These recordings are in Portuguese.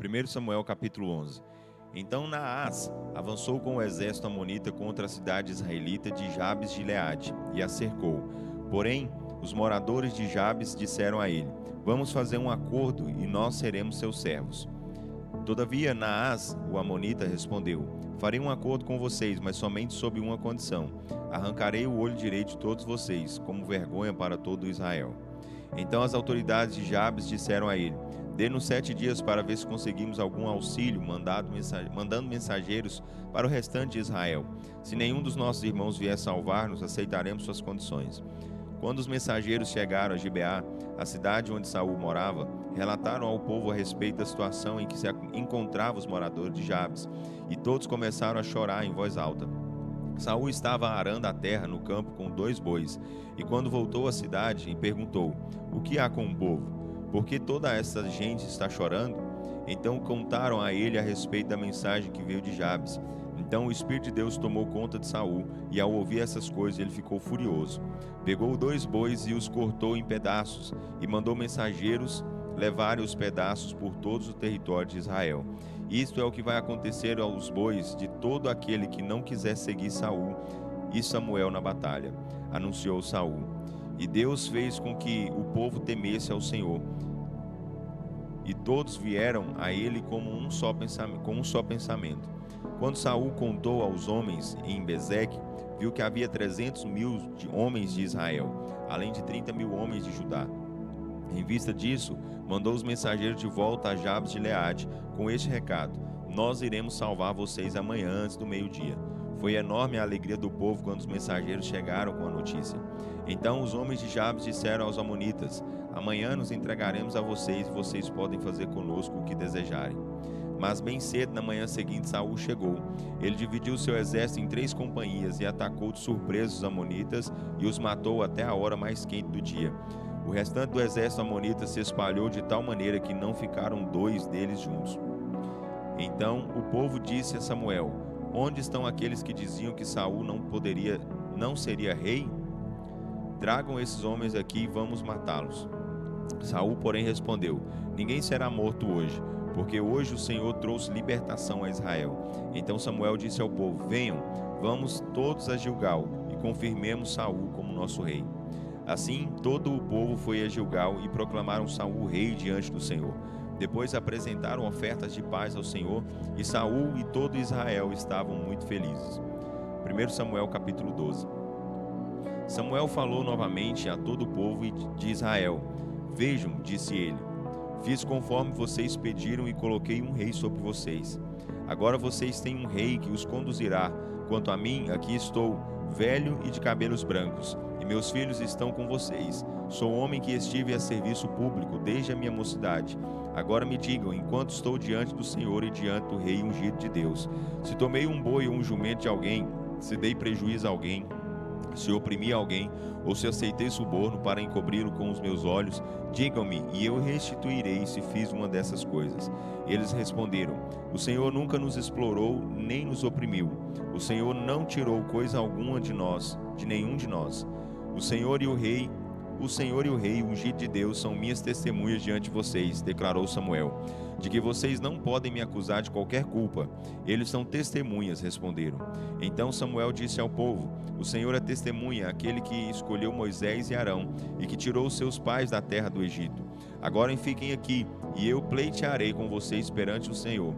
1 Samuel capítulo 11. Então Naás avançou com o exército amonita contra a cidade israelita de Jabes de Gileade e a cercou. Porém, os moradores de Jabes disseram a ele: Vamos fazer um acordo e nós seremos seus servos. Todavia Naás, o amonita, respondeu: Farei um acordo com vocês, mas somente sob uma condição: arrancarei o olho direito de todos vocês, como vergonha para todo Israel. Então as autoridades de Jabes disseram a ele: Dê-nos 7 dias para ver se conseguimos algum auxílio, mandando mensageiros para o restante de Israel. Se nenhum dos nossos irmãos vier salvar-nos, aceitaremos suas condições. Quando os mensageiros chegaram a Gibeá, a cidade onde Saul morava, relataram ao povo a respeito da situação em que se encontravam os moradores de Jabes, e todos começaram a chorar em voz alta. Saul estava arando a terra no campo com 2 bois, e quando voltou à cidade, perguntou: O que há com o povo? Por que toda essa gente está chorando? Então contaram a ele a respeito da mensagem que veio de Jabes. Então o Espírito de Deus tomou conta de Saul, e ao ouvir essas coisas ele ficou furioso. Pegou 2 bois e os cortou em pedaços, e mandou mensageiros levarem os pedaços por todo o território de Israel. Isto é o que vai acontecer aos bois de todo aquele que não quiser seguir Saul e Samuel na batalha, anunciou Saul. E Deus fez com que o povo temesse ao Senhor, e todos vieram a ele com um só pensamento. Quando Saul contou aos homens em Bezeque, viu que havia 300.000 homens de Israel, além de 30.000 homens de Judá. Em vista disso, mandou os mensageiros de volta a Jabes de Gileade com este recado: Nós iremos salvar vocês amanhã antes do meio-dia. Foi enorme a alegria do povo quando os mensageiros chegaram com a notícia. Então os homens de Jabes disseram aos amonitas: Amanhã nos entregaremos a vocês e vocês podem fazer conosco o que desejarem. Mas bem cedo na manhã seguinte Saul chegou. Ele dividiu seu exército em 3 companhias e atacou de surpresa os amonitas e os matou até a hora mais quente do dia. O restante do exército amonita se espalhou de tal maneira que não ficaram 2 deles juntos. Então o povo disse a Samuel: Onde estão aqueles que diziam que Saul não seria rei? Tragam esses homens aqui e vamos matá-los. Saul, porém, respondeu: Ninguém será morto hoje, porque hoje o Senhor trouxe libertação a Israel. Então Samuel disse ao povo: Venham, vamos todos a Gilgal e confirmemos Saul como nosso rei. Assim, todo o povo foi a Gilgal e proclamaram Saul rei diante do Senhor. Depois apresentaram ofertas de paz ao Senhor, e Saul e todo Israel estavam muito felizes. 1 Samuel capítulo 12. Samuel falou novamente a todo o povo de Israel. Vejam, disse ele, fiz conforme vocês pediram e coloquei um rei sobre vocês. Agora vocês têm um rei que os conduzirá. Quanto a mim, aqui estou, velho e de cabelos brancos, e meus filhos estão com vocês. Sou homem que estive a serviço público desde a minha mocidade. Agora me digam, enquanto estou diante do Senhor e diante do rei ungido de Deus, se tomei um boi ou um jumento de alguém, se dei prejuízo a alguém, se oprimi alguém, ou se aceitei suborno para encobri-lo com os meus olhos, digam-me, e eu restituirei se fiz uma dessas coisas. Eles responderam: O Senhor nunca nos explorou, nem nos oprimiu. O Senhor não tirou coisa alguma de nós, de nenhum de nós. O Senhor e o Rei, ungido de Deus, são minhas testemunhas diante de vocês, declarou Samuel, de que vocês não podem me acusar de qualquer culpa. Eles são testemunhas, responderam. Então Samuel disse ao povo: O Senhor é testemunha, aquele que escolheu Moisés e Arão, e que tirou seus pais da terra do Egito. Agora fiquem aqui, e eu pleitearei com vocês perante o Senhor,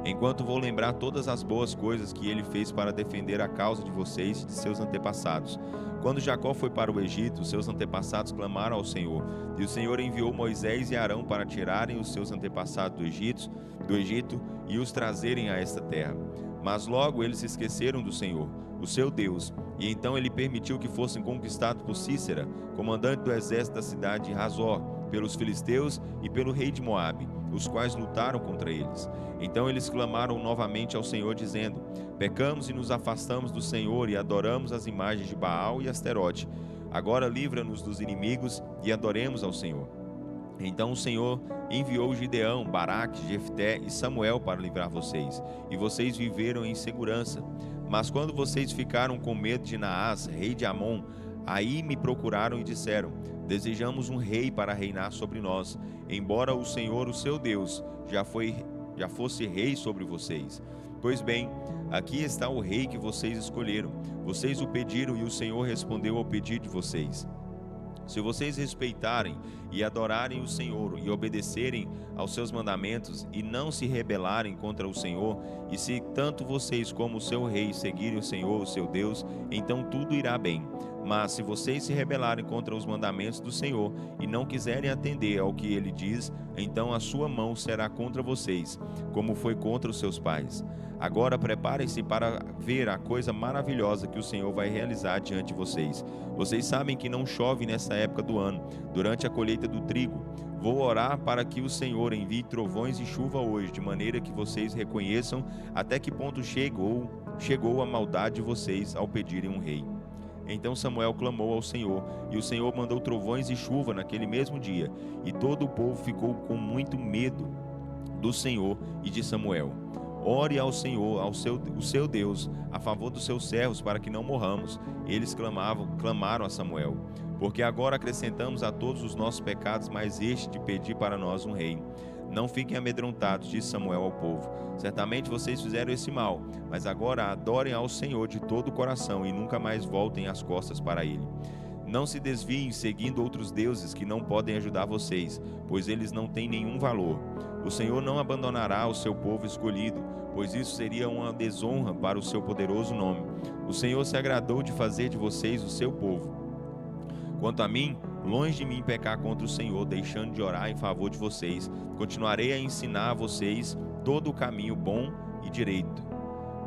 enquanto vou lembrar todas as boas coisas que ele fez para defender a causa de vocês e de seus antepassados. Quando Jacó foi para o Egito, seus antepassados clamaram ao Senhor, e o Senhor enviou Moisés e Arão para tirarem os seus antepassados do Egito e os trazerem a esta terra. Mas logo eles se esqueceram do Senhor, o seu Deus, e então ele permitiu que fossem conquistados por Sísera, comandante do exército da cidade de Hazor, pelos filisteus e pelo rei de Moabe, os quais lutaram contra eles. Então eles clamaram novamente ao Senhor, dizendo: Pecamos e nos afastamos do Senhor e adoramos as imagens de Baal e Asterote. Agora livra-nos dos inimigos e adoremos ao Senhor. Então o Senhor enviou Gideão, Baraque, Jefté e Samuel para livrar vocês, e vocês viveram em segurança. Mas quando vocês ficaram com medo de Naás, rei de Amon, Aí me procuraram e disseram: desejamos um rei para reinar sobre nós, embora o Senhor, o seu Deus, já fosse rei sobre vocês. Pois bem, aqui está o rei que vocês escolheram. Vocês o pediram e o Senhor respondeu ao pedido de vocês. Se vocês respeitarem e adorarem o Senhor e obedecerem aos seus mandamentos e não se rebelarem contra o Senhor, e se tanto vocês como o seu rei seguirem o Senhor, o seu Deus, então tudo irá bem. Mas se vocês se rebelarem contra os mandamentos do Senhor e não quiserem atender ao que ele diz, então a sua mão será contra vocês, como foi contra os seus pais. Agora preparem-se para ver a coisa maravilhosa que o Senhor vai realizar diante de vocês. Vocês sabem que não chove nessa época do ano, durante a colheita do trigo. Vou orar para que o Senhor envie trovões e chuva hoje, de maneira que vocês reconheçam até que ponto chegou a maldade de vocês ao pedirem um rei. Então Samuel clamou ao Senhor, e o Senhor mandou trovões e chuva naquele mesmo dia, e todo o povo ficou com muito medo do Senhor e de Samuel. Ore ao Senhor, o seu Deus, a favor dos seus servos, para que não morramos. Eles clamaram a Samuel: porque agora acrescentamos a todos os nossos pecados mais este de pedir para nós um rei. Não fiquem amedrontados, disse Samuel ao povo. Certamente vocês fizeram esse mal, mas agora adorem ao Senhor de todo o coração e nunca mais voltem as costas para ele. Não se desviem seguindo outros deuses que não podem ajudar vocês, pois eles não têm nenhum valor. O Senhor não abandonará o seu povo escolhido, pois isso seria uma desonra para o seu poderoso nome. O Senhor se agradou de fazer de vocês o seu povo. Quanto a mim, longe de mim pecar contra o Senhor, deixando de orar em favor de vocês, continuarei a ensinar a vocês todo o caminho bom e direito.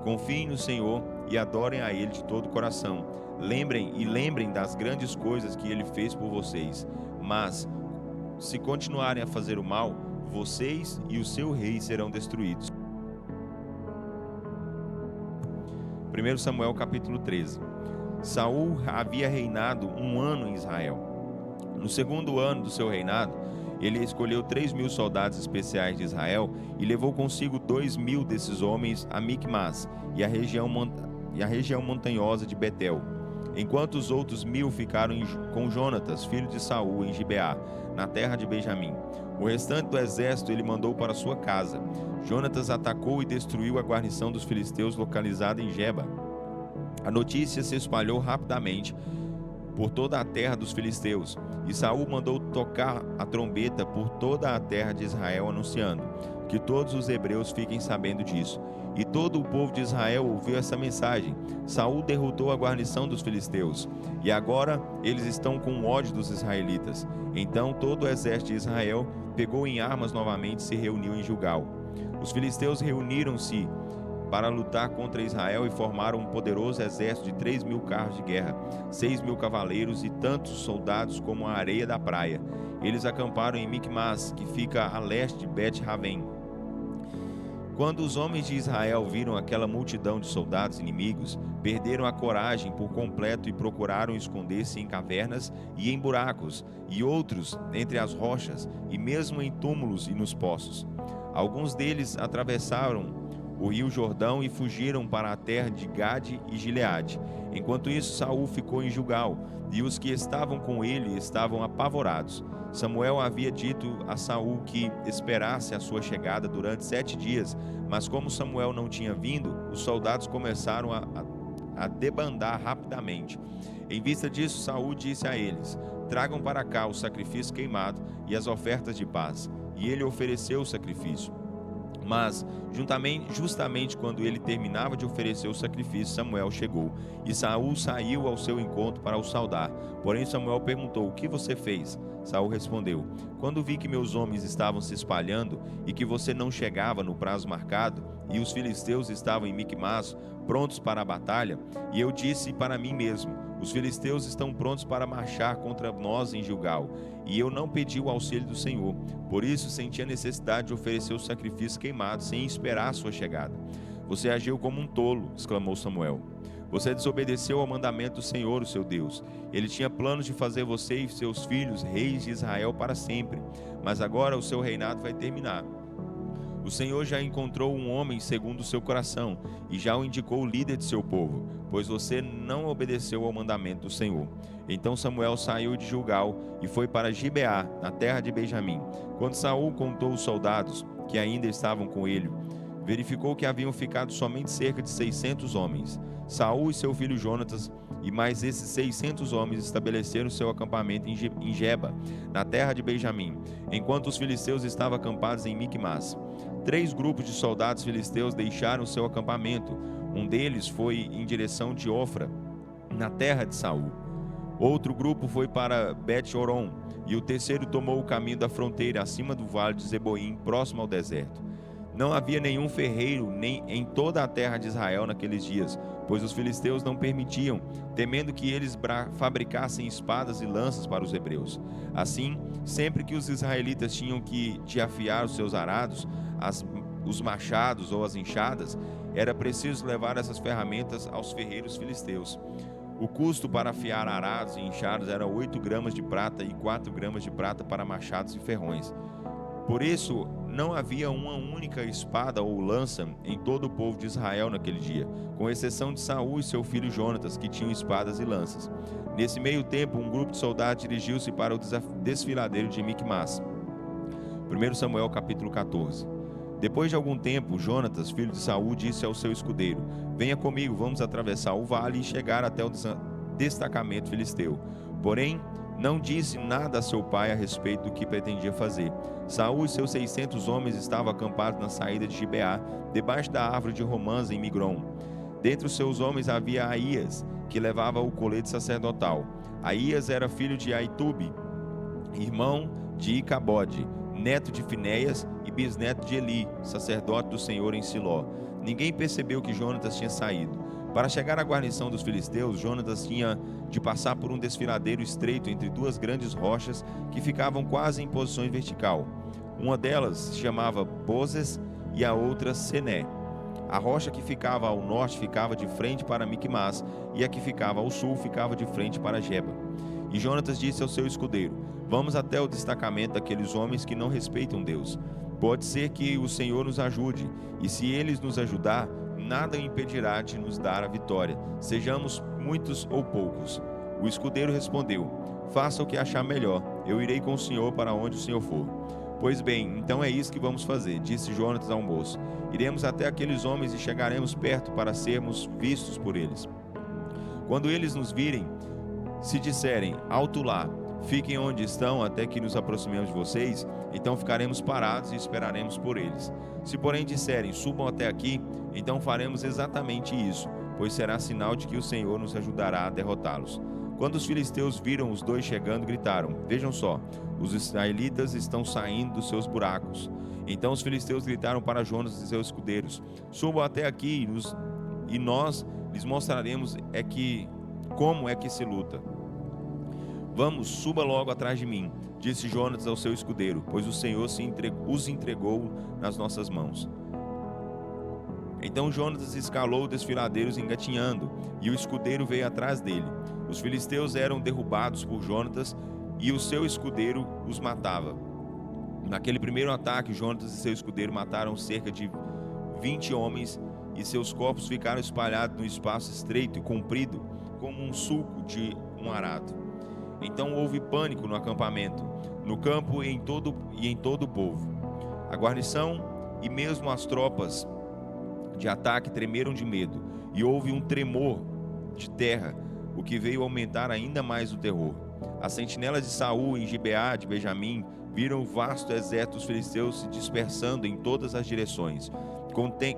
Confiem no Senhor e adorem a Ele de todo o coração. Lembrem das grandes coisas que Ele fez por vocês. Mas, se continuarem a fazer o mal, vocês e o seu rei serão destruídos. 1 Samuel capítulo 13. Saul havia reinado 1 ano em Israel. No segundo ano do seu reinado, ele escolheu 3.000 soldados especiais de Israel e levou consigo 2.000 desses homens a Micmas e a região montanhosa de Betel, enquanto os outros 1.000 ficaram com Jonatas, filho de Saul, em Gibeá, na terra de Benjamim. O restante do exército ele mandou para sua casa. Jonatas atacou e destruiu a guarnição dos filisteus localizada em Geba. A notícia se espalhou rapidamente por toda a terra dos filisteus, e Saul mandou tocar a trombeta por toda a terra de Israel, anunciando que todos os hebreus fiquem sabendo disso. E todo o povo de Israel ouviu essa mensagem: Saul derrotou a guarnição dos filisteus, e agora eles estão com ódio dos israelitas. Então todo o exército de Israel pegou em armas novamente e se reuniu em Gilgal. Os filisteus reuniram-se para lutar contra Israel e formaram um poderoso exército de 3.000 carros de guerra, 6.000 cavaleiros e tantos soldados como a areia da praia. Eles acamparam em Micmas, que fica a leste de Bet-Raven. Quando os homens de Israel viram aquela multidão de soldados inimigos, perderam a coragem por completo e procuraram esconder-se em cavernas e em buracos, e outros entre as rochas, e mesmo em túmulos e nos poços. Alguns deles atravessaram o rio Jordão e fugiram para a terra de Gade e Gileade. Enquanto isso, Saul ficou em Gilgal, e os que estavam com ele estavam apavorados. Samuel havia dito a Saul que esperasse a sua chegada durante 7 dias, mas como Samuel não tinha vindo, os soldados começaram a debandar rapidamente. Em vista disso, Saul disse a eles: tragam para cá o sacrifício queimado e as ofertas de paz. E ele ofereceu o sacrifício. Mas, justamente quando ele terminava de oferecer o sacrifício, Samuel chegou, e Saul saiu ao seu encontro para o saudar. Porém Samuel perguntou: o que você fez? Saul respondeu: quando vi que meus homens estavam se espalhando e que você não chegava no prazo marcado, e os filisteus estavam em Micmas, prontos para a batalha, e eu disse para mim mesmo: os filisteus estão prontos para marchar contra nós em Gilgal, e eu não pedi o auxílio do Senhor. Por isso senti a necessidade de oferecer o sacrifício queimado sem esperar a sua chegada. Você agiu como um tolo, exclamou Samuel. Você desobedeceu ao mandamento do Senhor, o seu Deus. Ele tinha planos de fazer você e seus filhos reis de Israel para sempre, mas agora o seu reinado vai terminar. O Senhor já encontrou um homem segundo o seu coração, e já o indicou líder de seu povo, pois você não obedeceu ao mandamento do Senhor. Então Samuel saiu de Gilgal e foi para Gibeá, na terra de Benjamim. Quando Saul contou os soldados que ainda estavam com ele, verificou que haviam ficado somente cerca de 600 homens. Saul e seu filho Jonatas e mais esses 600 homens estabeleceram seu acampamento em Geba, na terra de Benjamim, enquanto os filisteus estavam acampados em Micmas. 3 grupos de soldados filisteus deixaram seu acampamento. Um deles foi em direção de Ofra, na terra de Saul. Outro grupo foi para Bet-Horon, e o terceiro tomou o caminho da fronteira acima do vale de Zeboim, próximo ao deserto. Não havia nenhum ferreiro nem em toda a terra de Israel naqueles dias, pois os filisteus não permitiam, temendo que eles fabricassem espadas e lanças para os hebreus. Assim, sempre que os israelitas tinham de afiar os seus arados, os machados ou as enxadas, era preciso levar essas ferramentas aos ferreiros filisteus. O custo para afiar arados e enxadas era 8 gramas de prata e 4 gramas de prata para machados e ferrões. Por isso, não havia uma única espada ou lança em todo o povo de Israel naquele dia, com exceção de Saul e seu filho Jonatas, que tinham espadas e lanças. Nesse meio tempo, um grupo de soldados dirigiu-se para o desfiladeiro de Micmas. 1 Samuel capítulo 14. Depois de algum tempo, Jonatas, filho de Saul, disse ao seu escudeiro: venha comigo, vamos atravessar o vale e chegar até o destacamento filisteu. Porém, não disse nada a seu pai a respeito do que pretendia fazer. Saul e seus 600 homens estavam acampados na saída de Gibeá, debaixo da árvore de romãs em Migron. Dentre os seus homens havia Aías, que levava o colete sacerdotal. Aías era filho de Aitube, irmão de Icabode, neto de Finéias e bisneto de Eli, sacerdote do Senhor em Siló. Ninguém percebeu que Jonatas tinha saído. Para chegar à guarnição dos filisteus, Jonatas tinha de passar por um desfiladeiro estreito entre 2 grandes rochas que ficavam quase em posição vertical. Uma delas se chamava Bozes e a outra Sené. A rocha que ficava ao norte ficava de frente para Micmas, e a que ficava ao sul ficava de frente para Geba. E Jonatas disse ao seu escudeiro: vamos até o destacamento daqueles homens que não respeitam Deus. Pode ser que o Senhor nos ajude, e se eles nos ajudar, nada impedirá de nos dar a vitória, sejamos muitos ou poucos. O escudeiro respondeu: faça o que achar melhor, eu irei com o senhor para onde o senhor for. Pois bem, então é isso que vamos fazer, disse Jonatas ao moço. Iremos até aqueles homens e chegaremos perto para sermos vistos por eles. Quando eles nos virem, se disserem: alto lá, fiquem onde estão até que nos aproximemos de vocês, então ficaremos parados e esperaremos por eles. Se porém disserem: subam até aqui, então faremos exatamente isso, pois será sinal de que o Senhor nos ajudará a derrotá-los. Quando os filisteus viram os 2 chegando, gritaram: vejam só, os israelitas estão saindo dos seus buracos. Então os filisteus gritaram para Jonatas e seus escudeiros: subam até aqui e nós lhes mostraremos como é que se luta. Vamos, suba logo atrás de mim, disse Jonatas ao seu escudeiro, pois o Senhor os entregou nas nossas mãos. Então Jonatas escalou o desfiladeiro engatinhando, e o escudeiro veio atrás dele. Os filisteus eram derrubados por Jonatas, e o seu escudeiro os matava. Naquele primeiro ataque, Jonatas e seu escudeiro mataram cerca de 20 homens, e seus corpos ficaram espalhados no espaço estreito e comprido, como um sulco de um arado. Então houve pânico no acampamento, no campo e em todo o povo. A guarnição e mesmo as tropas de ataque tremeram de medo, e houve um tremor de terra, o que veio aumentar ainda mais o terror. As sentinelas de Saul em Gibeá de Benjamim viram o vasto exército dos filisteus se dispersando em todas as direções.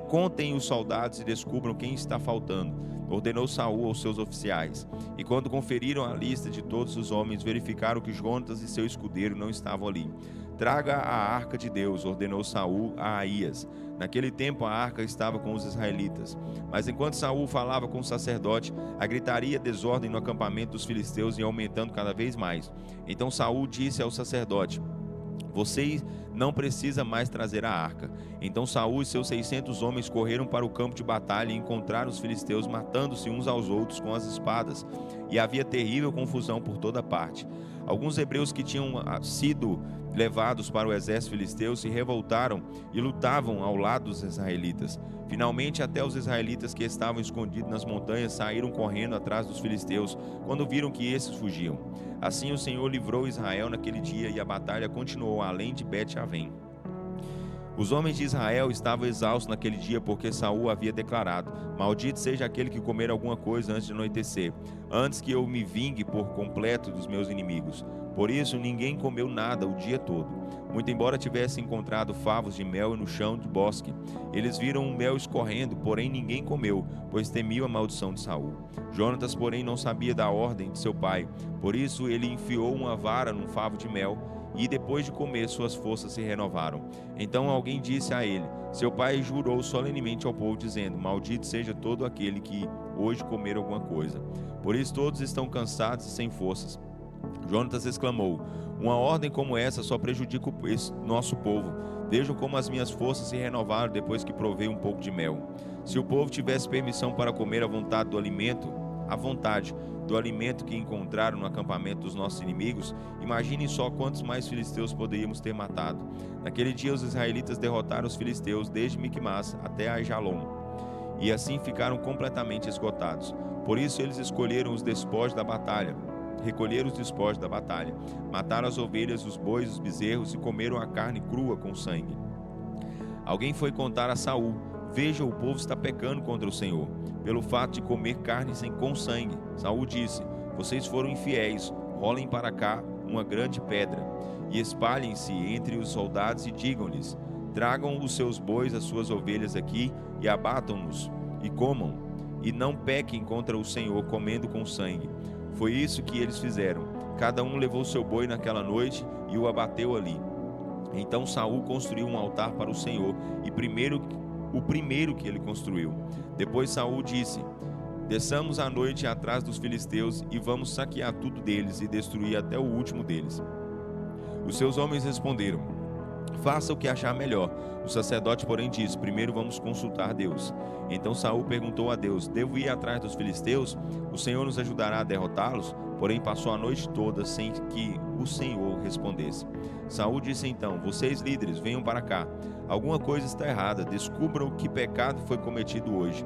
Contem os soldados e descubram quem está faltando, ordenou Saul aos seus oficiais. E quando conferiram a lista de todos os homens, verificaram que Jonatas e seu escudeiro não estavam ali. Traga a arca de Deus, ordenou Saul a Aías. Naquele tempo a arca estava com os israelitas. Mas enquanto Saul falava com o sacerdote, a gritaria e a desordem no acampamento dos filisteus ia aumentando cada vez mais. Então Saul disse ao sacerdote: você não precisa mais trazer a arca. Então Saul e seus 600 homens correram para o campo de batalha e encontraram os filisteus matando-se uns aos outros com as espadas. E havia terrível confusão por toda parte. Alguns hebreus que tinham sido levados para o exército filisteu, se revoltaram e lutavam ao lado dos israelitas. Finalmente, até os israelitas que estavam escondidos nas montanhas saíram correndo atrás dos filisteus, quando viram que esses fugiam. Assim o Senhor livrou Israel naquele dia, e a batalha continuou além de Bet-Avém. Os homens de Israel estavam exaustos naquele dia, porque Saul havia declarado: maldito seja aquele que comer alguma coisa antes de anoitecer, antes que eu me vingue por completo dos meus inimigos. Por isso ninguém comeu nada o dia todo, muito embora tivesse encontrado favos de mel no chão do bosque. Eles viram o mel escorrendo, porém ninguém comeu, pois temiam a maldição de Saul. Jonatas, porém, não sabia da ordem de seu pai, por isso ele enfiou uma vara num favo de mel, e depois de comer, suas forças se renovaram. Então alguém disse a ele: seu pai jurou solenemente ao povo, dizendo: maldito seja todo aquele que hoje comer alguma coisa. Por isso todos estão cansados e sem forças. Jonatas exclamou: uma ordem como essa só prejudica nosso povo. Vejam como as minhas forças se renovaram depois que provei um pouco de mel. Se o povo tivesse permissão para comer à vontade do alimento que encontraram no acampamento dos nossos inimigos, imaginem só quantos mais filisteus poderíamos ter matado. Naquele dia os israelitas derrotaram os filisteus desde Micmas até Aijalon, e assim ficaram completamente esgotados. Por isso eles recolheram os despojos da batalha, mataram as ovelhas, os bois, os bezerros, e comeram a carne crua com sangue. Alguém foi contar a Saul: veja, o povo está pecando contra o Senhor, pelo fato de comer carne com sangue. Saul disse: vocês foram infiéis, rolem para cá uma grande pedra, e espalhem-se entre os soldados e digam-lhes: tragam os seus bois, as suas ovelhas aqui, e abatam-nos, e comam, e não pequem contra o Senhor comendo com sangue. Foi isso que eles fizeram. Cada um levou seu boi naquela noite e o abateu ali. Então Saul construiu um altar para o Senhor, e o primeiro que ele construiu. Depois Saul disse: desçamos à noite atrás dos filisteus e vamos saquear tudo deles e destruir até o último deles. Os seus homens responderam: faça o que achar melhor. O sacerdote, porém, disse: primeiro vamos consultar Deus. Então Saul perguntou a Deus: devo ir atrás dos filisteus? O Senhor nos ajudará a derrotá-los? Porém passou a noite toda sem que o Senhor respondesse. Saul disse então: vocês líderes, venham para cá. Alguma coisa está errada, descubram que pecado foi cometido hoje.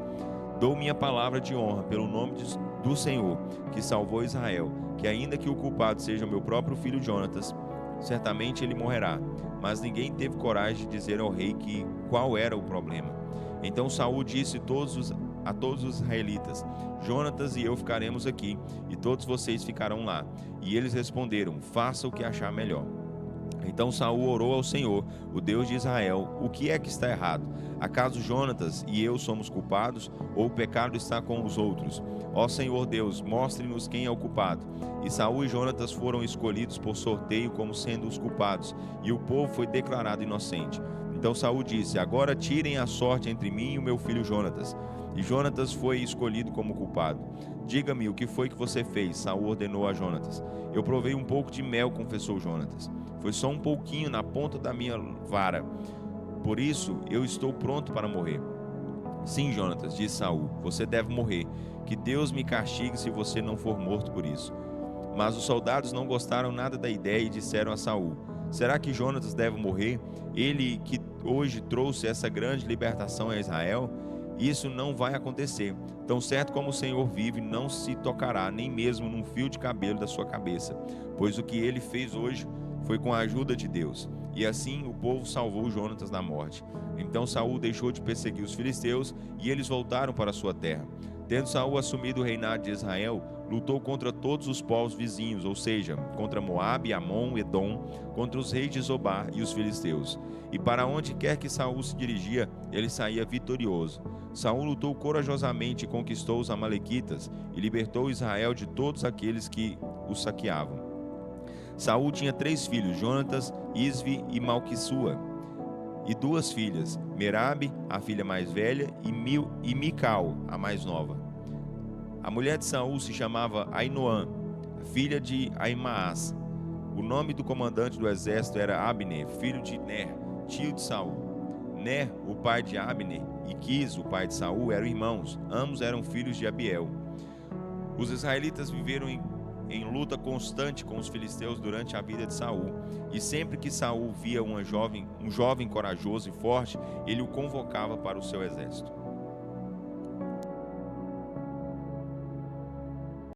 Dou minha palavra de honra pelo nome do Senhor, que salvou Israel, que ainda que o culpado seja meu próprio filho Jonatas, certamente ele morrerá. Mas ninguém teve coragem de dizer ao rei qual era o problema. Então Saul disse a todos os israelitas: Jonatas e eu ficaremos aqui, e todos vocês ficarão lá. E eles responderam: faça o que achar melhor. Então Saul orou ao Senhor, o Deus de Israel: o que é que está errado? Acaso Jonatas e eu somos culpados, ou o pecado está com os outros? Ó Senhor Deus, mostre-nos quem é o culpado. E Saul e Jonatas foram escolhidos por sorteio como sendo os culpados, e o povo foi declarado inocente. Então Saul disse: agora tirem a sorte entre mim e o meu filho Jonatas. E Jonatas foi escolhido como culpado. Diga-me, o que foi que você fez? Saul ordenou a Jonatas. Eu provei um pouco de mel, confessou Jonatas. Foi só um pouquinho na ponta da minha vara. Por isso eu estou pronto para morrer. Sim, Jonatas, disse Saul, você deve morrer. Que Deus me castigue se você não for morto por isso. Mas os soldados não gostaram nada da ideia e disseram a Saul: será que Jonatas deve morrer? Ele que hoje trouxe essa grande libertação a Israel? Isso não vai acontecer. Tão certo como o Senhor vive, não se tocará nem mesmo num fio de cabelo da sua cabeça, pois o que ele fez hoje foi com a ajuda de Deus. E assim o povo salvou Jonatas da morte. Então Saul deixou de perseguir os filisteus e eles voltaram para sua terra. Tendo Saul assumido o reinado de Israel, lutou contra todos os povos vizinhos, ou seja, contra Moabe, Amon, Edom, contra os reis de Zobá e os filisteus. E para onde quer que Saul se dirigia, ele saía vitorioso. Saul lutou corajosamente e conquistou os amalequitas e libertou Israel de todos aqueles que os saqueavam. Saul tinha 3 filhos, Jonatas, Isvi e Malquissua, e 2 filhas, Merabe, a filha mais velha, e Mical, a mais nova. A mulher de Saul se chamava Ainoã, filha de Aimaas. O nome do comandante do exército era Abner, filho de Ner, tio de Saul. Ner, o pai de Abner, e Quis, o pai de Saul, eram irmãos. Ambos eram filhos de Abiel. Os israelitas viveram em luta constante com os filisteus durante a vida de Saul. E sempre que Saul via um jovem corajoso e forte, ele o convocava para o seu exército.